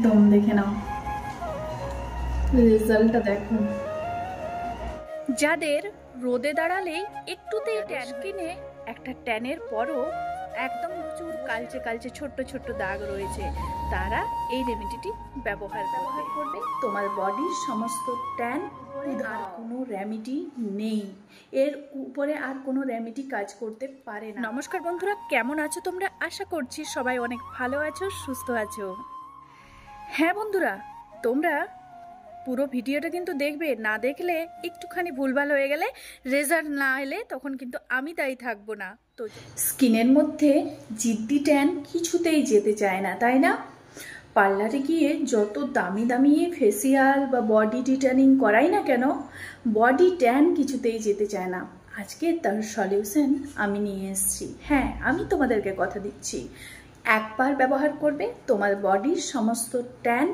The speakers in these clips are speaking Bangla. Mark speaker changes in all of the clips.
Speaker 1: দম দেখে নাও, রেজাল্টটা দেখো।
Speaker 2: যাদের রোদে দাঁড়ালেই একটুতেই ট্যান কিনে একটা ট্যানের পরও একদম চুল কালচে কালচে ছোট্ট ছোট্ট দাগ রয়েছে, তারা এই রেমেডিটি ব্যবহার করবে।
Speaker 1: তোমার বডির সমস্ত ট্যান, আর কোনো রেমেডি নেই, এর উপরে আর কোনো রেমেডি কাজ করতে পারে না।
Speaker 2: নমস্কার বন্ধুরা, কেমন আছো তোমরা? আশা করছি সবাই অনেক ভালো আছো, সুস্থ আছো। হ্যাঁ বন্ধুরা, তোমরা পুরো ভিডিওটা কিন্তু দেখবে, না দেখলে একটুখানি ভুলভাল হয়ে গেলে, রেজাল্ট না এলে তখন কিন্তু আমি দায়ী থাকবো না। তো
Speaker 1: স্কিনের মধ্যে জিদ্দি ট্যান কিছুতেই যেতে চায় না, তাই না? পার্লারে গিয়ে যত দামি দামি ফেসিয়াল বা বডি ডিটেনিং করাই না কেন, বডি ট্যান কিছুতেই যেতে চায় না। আজকে তার সলিউশন আমি নিয়ে এসেছি। হ্যাঁ, আমি তোমাদেরকে কথা দিচ্ছি, একবার ব্যবহার করবে, তোমার বডির সমস্ত ট্যান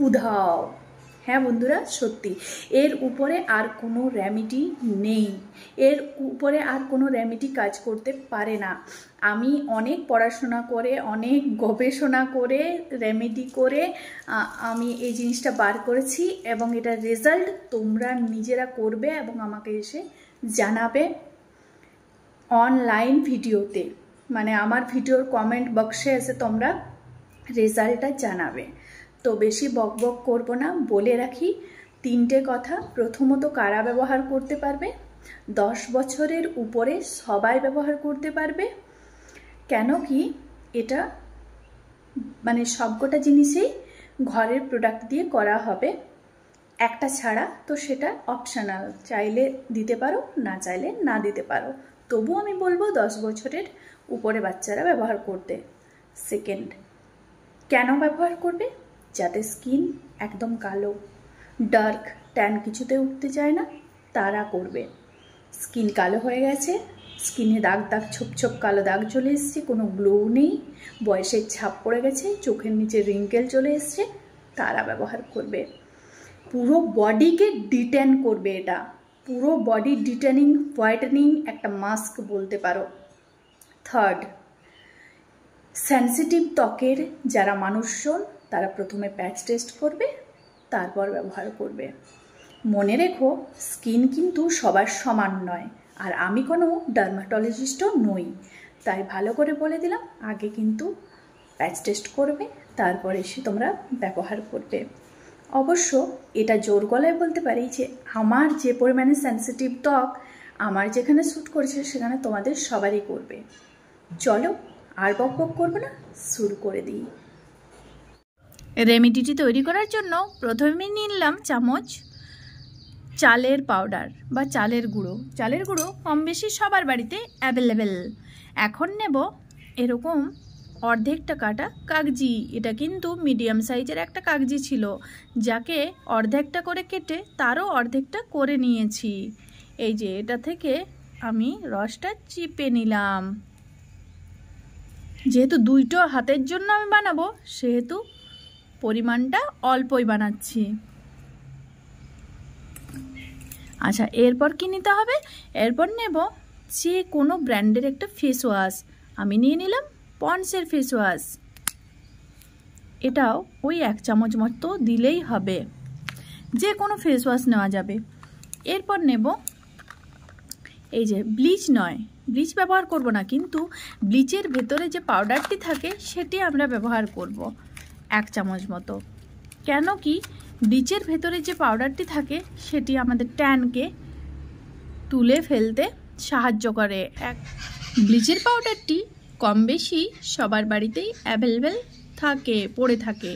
Speaker 1: উধাও। হ্যাঁ বন্ধুরা, সত্যি এর উপরে আর কোনো রেমেডি নেই, এর উপরে আর কোনো রেমেডি কাজ করতে পারে না। আমি অনেক পড়াশোনা করে, অনেক গবেষণা করে, রেমেডি করে আমি এই জিনিসটা বার করেছি, এবং এটার রেজাল্ট তোমরা নিজেরা করবে এবং আমাকে এসে জানাবে অনলাইন ভিডিওতে, মানে আমার ভিডিওর কমেন্ট বক্সে এসে তোমরা রেজাল্টটা জানাবে। তো বেশি বকবক করব না, বলে রাখি তিনটে কথা। প্রথমত, কারা ব্যবহার করতে পারবে? 10 বছরের উপরে সবাই ব্যবহার করতে পারবে। কেন কি, এটা মানে সবকটা জিনিসেই ঘরের প্রোডাক্ট দিয়ে করা হবে, একটা ছাড়া, তো সেটা অপশনাল, চাইলে দিতে পারো, না চাইলে না দিতে পারো। তবু আমি বলবো 10 বছরের উপরে বাচ্চারা ব্যবহার করতে। সেকেন্ড, কেন ব্যবহার করবে? যাদের স্কিন একদম কালো, ডার্ক ট্যান কিছুতে উঠতে চায় না, তারা করবে। স্কিন কালো হয়ে গেছে, স্কিনে দাগ দাগ ছোপ ছোপ কালো দাগ চলে এসছে, কোনো গ্লো নেই, বয়সের ছাপ পড়ে গেছে, চোখের নিচে রিঙ্কেল চলে এসছে, তারা ব্যবহার করবে। পুরো বডিকে ডিটেন করবে এটা, পুরো বডি ডিটেনিং হোয়াইটেনিং একটা মাস্ক বলতে পারো। থার্ড, সেনসিটিভ ত্বকের যারা মানুষজন, তারা প্রথমে প্যাচ টেস্ট করবে, তারপর ব্যবহার করবে। মনে রেখো, স্কিন কিন্তু সবার সমান নয়, আর আমি কোনো ডার্মাটোলজিস্টও নই, তাই ভালো করে বলে দিলাম, আগে কিন্তু প্যাচ টেস্ট করবে, তারপরে এসে তোমরা ব্যবহার করবে। অবশ্য এটা জোর গলায় বলতে পারি যে আমার যে পরিমাণে সেনসিটিভ ত্বক, আমার যেখানে শ্যুট করেছে সেখানে তোমাদের সবারই করবে। চলো আর বকবক করবো না, শুরু করে দিই।
Speaker 2: রেমেডিটি তৈরি করার জন্য প্রথমে নিলাম চামচ চালের পাউডার বা চালের গুঁড়ো। চালের গুঁড়ো কম বেশি সবার বাড়িতে অ্যাভেলেবেল। এখন নেব এরকম অর্ধেকটা কাটা কাগজি। এটা কিন্তু মিডিয়াম সাইজের একটা কাগজি ছিল, যাকে অর্ধেকটা করে কেটে তারও অর্ধেকটা করে নিয়েছি। এই যে এটা থেকে আমি রসটা চিপে নিলাম। যেহেতু দুইটো হাতের জন্য আমি বানাবো, সেহেতু পরিমাণটা অল্পই বানাচ্ছি। আচ্ছা, এরপর কি নিতে হবে? এরপর নেব যে কোনো ব্র্যান্ডের একটা ফেস ওয়াশ। আমি নিয়ে নিলাম পন্ডসের ফেস ওয়াশ। এটাও ওই 1 চামচ মতো দিলেই হবে, যে কোনো ফেস ওয়াশ নেওয়া যাবে। এরপর নেব এই যে ব্লিচ, নয় ব্লিচ ব্যবহার করব না, কিন্তু ব্লিচের ভেতরে যে পাউডারটি থাকে সেটি আমরা ব্যবহার করব 1 চামচ মতো। কেন কি, ব্লিচের ভেতরে যে পাউডারটি থাকে সেটি আমাদের ট্যানকে তুলে ফেলতে সাহায্য করে। ব্লিচের পাউডারটি কম বেশি সবার বাড়িতেই অ্যাভেলেবেল থাকে, পড়ে থাকে।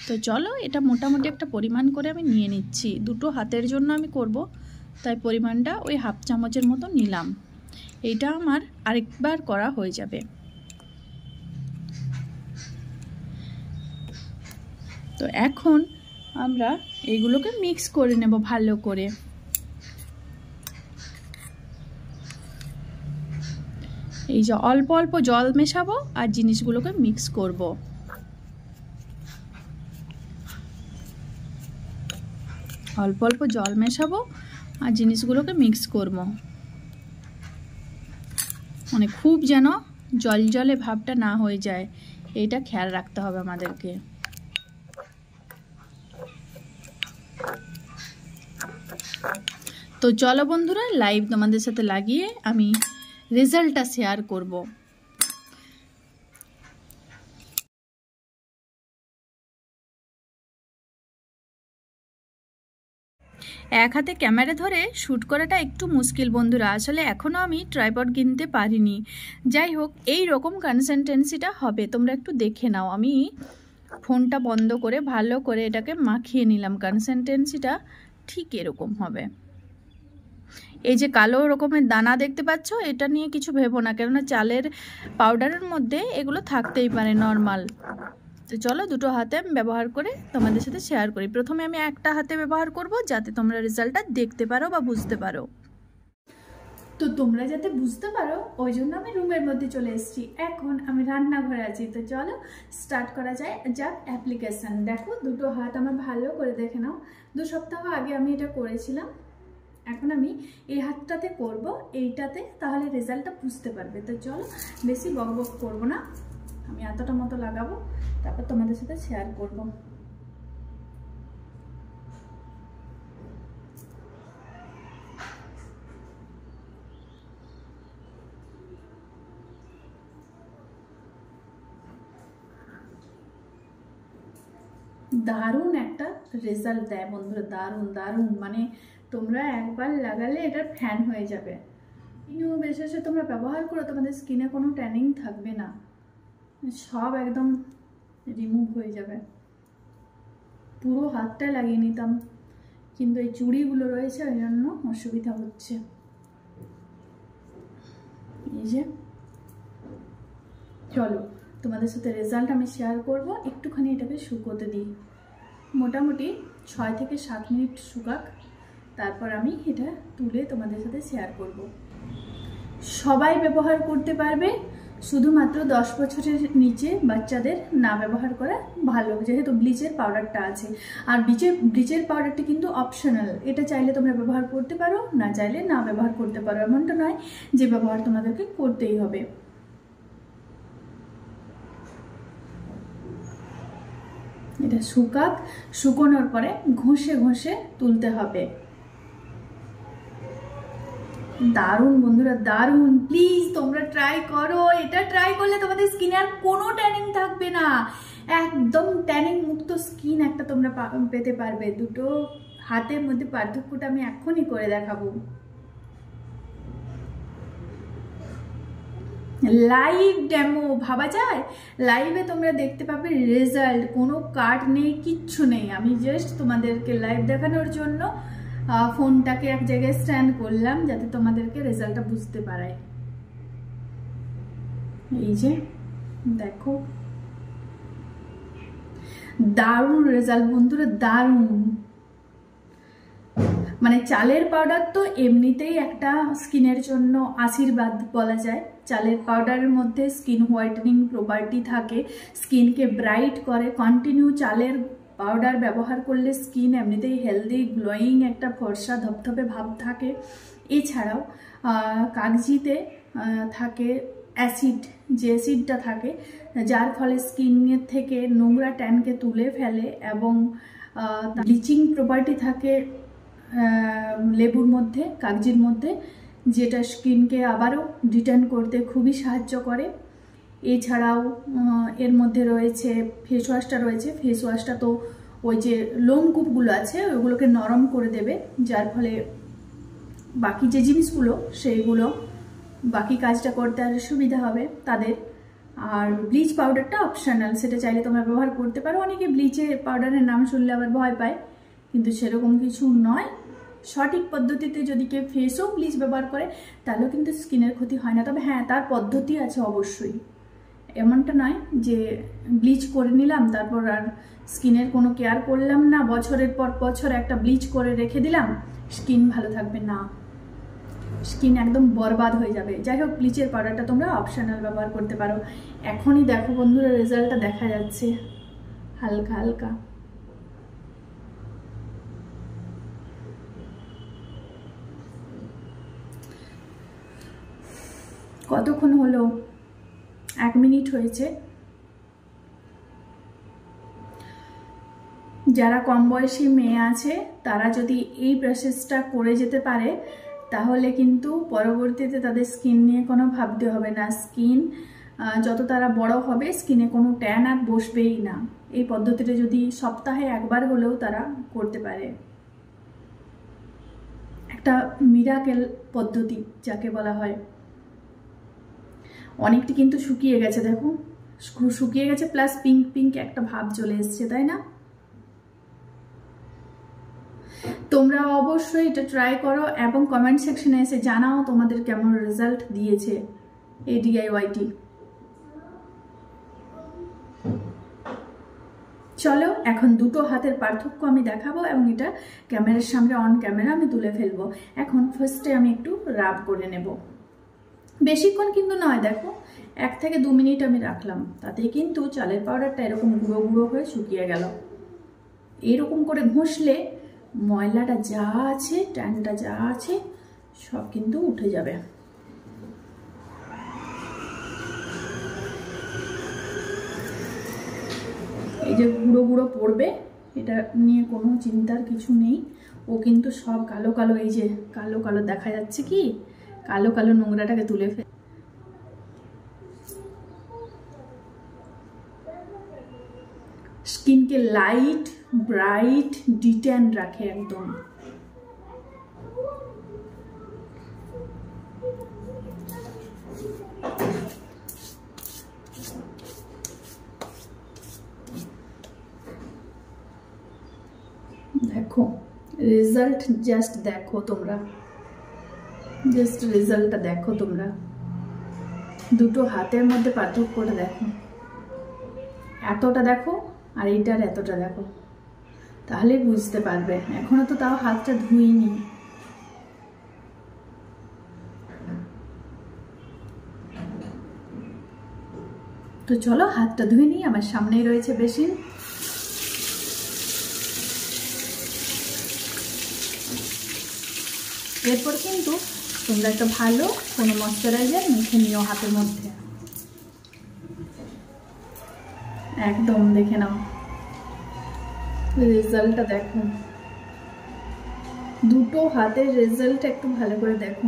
Speaker 2: তো চলো, এটা মোটামুটি একটা পরিমাণ করে আমি নিয়ে নিচ্ছি। দুটো হাতের জন্য আমি করব, তাই পরিমাণটা ওই 1/2 চামচের মতো নিলাম। এইটা আমার আরেকবার করা হয়ে যাবে। তো এখন আমরা এগুলোকে মিক্স করে নেব ভালো করে। এই যে অল্প অল্প জল মেশাবো আর জিনিসগুলোকে মিক্স করব। অল্প অল্প জল মেশাবো আর জিনিসগুলোকে মিক্স করব। মানে খুব যেন জল জলে ভাবটা না হয়ে যায়, এইটা খেয়াল রাখতে হবে আমাদেরকে। তো চলো বন্ধুরা, লাইভ তোমাদের সাথে লাগিয়ে আমি রেজাল্টটা শেয়ার করব। এক হাতে ক্যামেরা ধরে শ্যুট করাটা একটু মুশকিল বন্ধুরা, আসলে এখনও আমি ট্রাইপড কিনতে পারিনি। যাই হোক, এই রকম কনসিস্টেন্সিটা হবে, তোমরা একটু দেখে নাও। আমি ফোনটা বন্ধ করে ভালো করে এটাকে মাখিয়ে নিলাম, কনসিস্টেন্সিটা ঠিক এরকম হবে। এই যে কালো রকমের দানা দেখতে পাচ্ছ, এটা নিয়ে কিছু ভেবো না, কেননা চালের পাউডারের মধ্যে এগুলো থাকতেই পারে নর্মাল। তো চলো দুটো হাতে আমি ব্যবহার করে তোমাদের সাথে শেয়ার করি। প্রথমে আমি একটা হাতে ব্যবহার করব, যাতে তোমরা রেজাল্টটা দেখতে পারো বা বুঝতে পারো।
Speaker 1: তো তোমরা যাতে বুঝতে পারো ওই জন্য আমি রুমের মধ্যে চলে এসেছি। এখন আমি রান্নাঘরে আছি। তো চলো স্টার্ট করা যায় যাক অ্যাপ্লিকেশান। দেখো দুটো হাত আমার ভালো করে দেখে নাও। 2 সপ্তাহ আগে আমি এটা করেছিলাম, এখন আমি এই হাতটাতে করব, এইটাতে, তাহলে রেজাল্টটা বুঝতে পারবে। তো চলো বেশি বক বক করবো না, আমি এতটা মতো লাগাবো, তারপর তোমাদের সাথে শেয়ার করব। দারুণ একটা রেজাল্ট দেয় বন্ধুরা, দারুণ দারুণ, মানে তোমরা একবার লাগালে এটার ফ্যান হয়ে যাবে। বিশেষে তোমরা ব্যবহার করো, তোমাদের স্কিনে কোনো ট্যানিং থাকবে না, সব একদম রিমুভ হয়ে যাবে। পুরো হাতটাই লাগিয়ে নিতাম, কিন্তু এই চুড়িগুলো রয়েছে ওই জন্য অসুবিধা হচ্ছে। এই যে চলো তোমাদের সাথে রেজাল্ট আমি শেয়ার করব। একটুখানি এটাকে শুকোতে দিই, মোটামুটি 6 থেকে 7 মিনিট শুকাক, তারপর আমি এটা তুলে তোমাদের সাথে শেয়ার করব। সবাই ব্যবহার করতে পারবে, শুধুমাত্র 10 বছরের নিচে বাচ্চাদের না ব্যবহার করা ভালো, যেহেতু ব্লিচের পাউডারটা আছে। আর ব্লিচের পাউডারটা কিন্তু অপশনাল, এটা চাইলে তোমরা ব্যবহার করতে পারো, না চাইলে না ব্যবহার করতে পারো, এমনটা নয় যে ব্যবহার তোমাদেরকে করতেই হবে। এটা শুকাক, শুকোনোর পরে ঘষে ঘষে তুলতে হবে। দারুণ বন্ধুরা দারুণ, প্লিজ তোমরা ট্রাই করো। এটা ট্রাই করলে তোমাদের স্কিনে আর কোনো ট্যানিং থাকবে না, একদম ট্যানিং মুক্ত স্কিন একটা তোমরা পেতে পারবে। দুটো হাতের মধ্যে পার্থক্যটা আমি এখনই করে দেখাবো। লাইভ ডেমো ভাবা যায়, লাইভে তোমরা দেখতে পাবে রেজাল্ট, কোনো কার্ড নেই, কিচ্ছু নেই। আমি জাস্ট তোমাদেরকে লাইভ দেখানোর জন্য ফোনটাকে এক জায়গায় স্ট্যান্ড করলাম, যাতে তোমাদেরকে রেজাল্টটা বুঝতে পারায়। এই যে দেখো, দারুণ রেজাল্ট বন্ধুরা, দারুণ। মানে চালের পাউডার তো এমনিতেই একটা স্কিনের জন্য আশীর্বাদ বলা যায়। চালের পাউডারের মধ্যে স্কিন হোয়াইটেনিং প্রপার্টি থাকে, স্কিনকে ব্রাইট করে। কন্টিনিউ চালের পাউডার ব্যবহার করলে স্কিন এমনিতেই হেলদি, গ্লোয়িং, একটা ফর্সা ধপধপে ভাব থাকে। এছাড়াও কাগজিতে থাকে অ্যাসিড, যে অ্যাসিডটা থাকে, যার ফলে স্কিনের থেকে নোংরা ট্যানকে তুলে ফেলে, এবং ব্লিচিং প্রপার্টি থাকে লেবুর মধ্যে, কাগজির মধ্যে, যেটা স্কিনকে আবারও রিটার্ন করতে খুবই সাহায্য করে। এছাড়াও এর মধ্যে রয়েছে ফেস ওয়াশটা রয়েছে। ফেস ওয়াশটা তো ওই যে লোমকূপগুলো আছে ওইগুলোকে নরম করে দেবে, যার ফলে বাকি যে জিনিসগুলো সেইগুলো বাকি কাজটা করতে আর সুবিধা হবে তাদের। আর ব্লিচ পাউডারটা অপশনাল, সেটা চাইলে তোমরা ব্যবহার করতে পারো। অনেকে ব্লিচের পাউডারের নাম শুনলে আবার ভয় পায়, কিন্তু সেরকম কিছু নয়। সঠিক পদ্ধতিতে যদি কেউ ফেসও ব্লিচ ব্যবহার করে তাহলেও কিন্তু স্কিনের ক্ষতি হয় না। তবে হ্যাঁ, তার পদ্ধতি আছে অবশ্যই, এমনটা নয় যে ব্লিচ করে নিলাম তারপর আর স্কিনের কোনো কেয়ার করলাম না, বছরের পর বছর একটা ব্লিচ করে রেখে দিলাম, স্কিন ভালো থাকবে না, স্কিন একদম বরবাদ হয়ে যাবে। যাই হোক, ব্লিচের পাউডারটা তোমরা অপশনাল ব্যবহার করতে পারো। এখনই দেখো বন্ধুরা রেজাল্টটা দেখা যাচ্ছে হালকা হালকা। কতক্ষণ হলো? 1 মিনিট হয়েছে। যারা কম বয়সী মেয়ে আছে তারা যদি এই প্রসেসটা করে যেতে পারে তাহলে কিন্তু পরবর্তীতে তাদের স্কিন নিয়ে কোনো ভাবতে হবে না। স্কিন যত তারা বড় হবে স্কিনে কোনো ট্যান আর বসবেই না। এই পদ্ধতিটা যদি সপ্তাহে একবার হলেও তারা করতে পারে, একটা মিরাকেল পদ্ধতি যাকে বলা হয়। অনেকটি কিন্তু শুকিয়ে গেছে, দেখো শুকিয়ে গেছে, প্লাস পিঙ্ক পিঙ্ক একটা ভাব চলে এসছে, তাই না? তোমরা অবশ্যই এটা ট্রাই করো এবং কমেন্ট সেকশনে এসে জানাও তোমাদের কেমন রেজাল্ট দিয়েছে এই ডিআইওয়াইটি। চলো এখন দুটো হাতের পার্থক্য আমি দেখাবো এবং এটা ক্যামেরার সামনে অন ক্যামেরা আমি তুলে ফেলবো। এখন ফার্স্টে আমি একটু রাব করে নেব, বেশিক্ষণ কিন্তু নয়, দেখো 1 থেকে 2 মিনিট আমি রাখলাম, তাতেই কিন্তু চালের পাউডারটা এরকম গুঁড়ো গুঁড়ো হয়ে শুকিয়ে গেল। এরকম করে ঘষলে ময়লাটা যা আছে, ট্যানটা যা আছে সব কিন্তু উঠে যাবে। এই যে গুঁড়ো গুঁড়ো পড়বে, এটা নিয়ে কোনো চিন্তার কিছু নেই। ও কিন্তু সব কালো কালো, এই যে কালো কালো দেখা যাচ্ছে কি, কালো কালো নোংরাটাকে তুলে ফেলে স্কিনকে লাইট ব্রাইট ডিটেন রাখে একদম। দেখো রেজাল্ট জাস্ট দেখো তোমরা, জাস্ট রেজাল্টটা দেখো তোমরা, দুটো হাতের মধ্যে পার্থক্যটা দেখো, এতটা দেখো আর এইটার এতটা দেখো, তাহলে বুঝতে পারবে। এখনো তো তাও হাতটা ধুইনি। তো চলো হাতটা ধুয়ে নিই, আমার সামনেই রয়েছে বেসিন। এরপর কিন্তু তোমরা একটা ভালো কোনো ময়শ্চারাইজার মেখে নিও হাতের মধ্যে, একদম দেখে নাও রেজাল্টটা দেখো, দুটো হাতের রেজাল্ট একটু ভালো করে দেখো।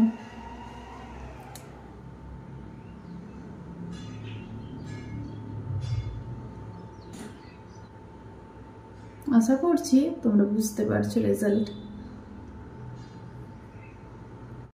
Speaker 1: আশা করছি তোমরা বুঝতে পারছো রেজাল্ট।